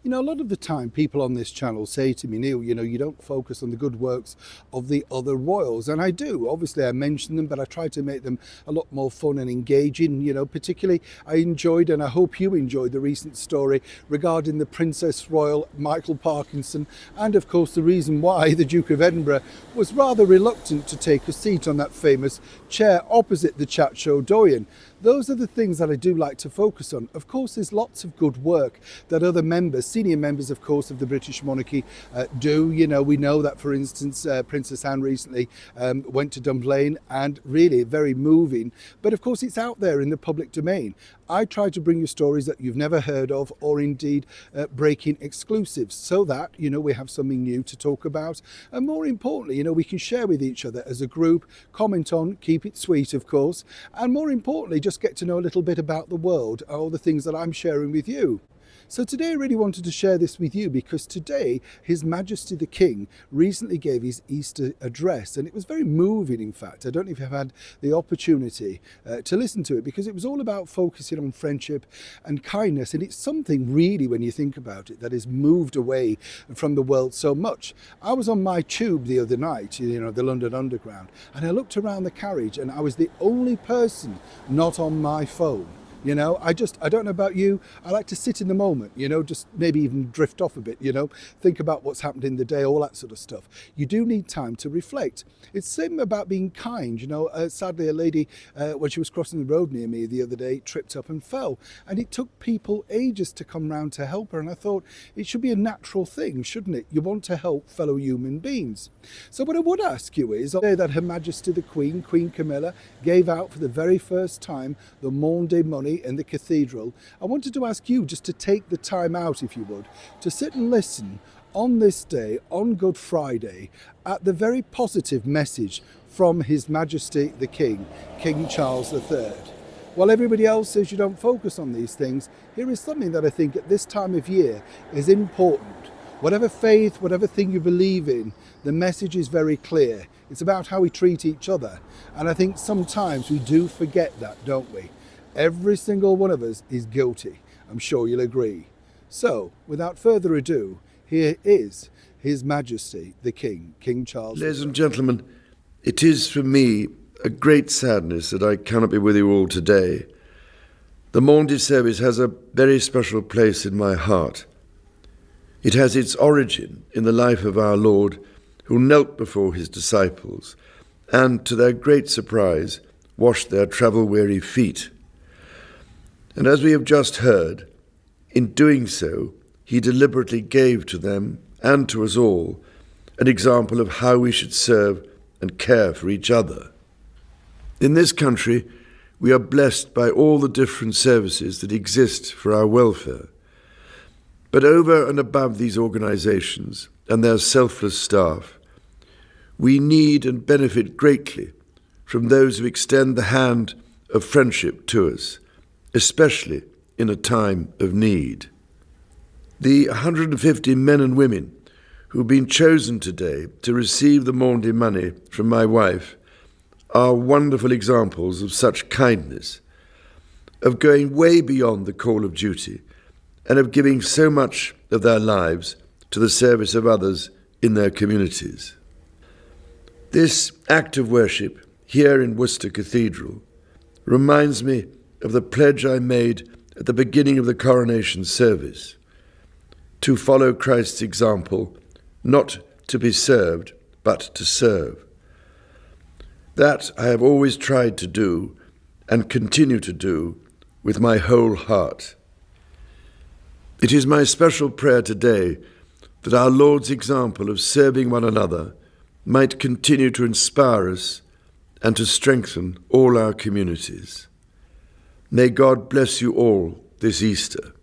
You know, a lot of the time people on this channel say to me, Neil, you know, you don't focus on the good works of the other royals. And I do. Obviously, I mention them, but I try to make them a lot more fun and engaging. You know, particularly I enjoyed, and I hope you enjoyed, the recent story regarding the Princess Royal Michael Parkinson, and of course the reason why the Duke of Edinburgh was rather reluctant to take a seat on that famous chair opposite the chat show doyen. Those are the things that I do like to focus on. Of course, there's lots of good work that other members, senior members, of course, of the British monarchy do. You know, we know that, for instance, Princess Anne recently went to Dunblane, and really very moving. But of course, it's out there in the public domain. I try to bring you stories that you've never heard of, or indeed breaking exclusives, so that, you know, we have something new to talk about. And more importantly, you know, we can share with each other as a group, comment on, keep it sweet, of course, and more importantly, just get to know a little bit about the world, all the things that I'm sharing with you. So today I really wanted to share this with you because today His Majesty the King recently gave his Easter address, and it was very moving. In fact, I don't know if you've had the opportunity to listen to it, because it was all about focusing on friendship and kindness, and it's something really, when you think about it, that has moved away from the world so much. I was on my tube the other night, you know, the London Underground, and I looked around the carriage and I was the only person not on my phone. You know, I don't know about you, I like to sit in the moment, you know, just maybe even drift off a bit, you know, think about what's happened in the day, all that sort of stuff. You do need time to reflect. It's same about being kind, you know. Sadly, a lady, when she was crossing the road near me the other day, tripped up and fell. And it took people ages to come round to help her. And I thought it should be a natural thing, shouldn't it? You want to help fellow human beings. So what I would ask you is, that Her Majesty the Queen, Queen Camilla, gave out for the very first time the Maundy money in the cathedral. I wanted to ask you just to take the time out, if you would, to sit and listen on this day, on Good Friday, at the very positive message from His Majesty the King, King Charles III. While everybody else says you don't focus on these things, here is something that I think at this time of year is important. Whatever faith, whatever thing you believe in, the message is very clear. It's about how we treat each other. And I think sometimes we do forget that, don't we? Every single one of us is guilty. I'm sure you'll agree. So, without further ado, here is His Majesty the King, King Charles. Ladies and gentlemen, it is for me a great sadness that I cannot be with you all today. The Maundy service has a very special place in my heart. It has its origin in the life of our Lord, who knelt before his disciples and, to their great surprise, washed their travel-weary feet. And as we have just heard, in doing so, he deliberately gave to them and to us all an example of how we should serve and care for each other. In this country, we are blessed by all the different services that exist for our welfare. But over and above these organizations and their selfless staff, we need and benefit greatly from those who extend the hand of friendship to us, especially in a time of need. The 150 men and women who have been chosen today to receive the Maundy money from my wife are wonderful examples of such kindness, of going way beyond the call of duty, and of giving so much of their lives to the service of others in their communities. This act of worship here in Worcester Cathedral reminds me of the pledge I made at the beginning of the coronation service, to follow Christ's example, not to be served, but to serve. That I have always tried to do and continue to do with my whole heart. It is my special prayer today that our Lord's example of serving one another might continue to inspire us and to strengthen all our communities. May God bless you all this Easter.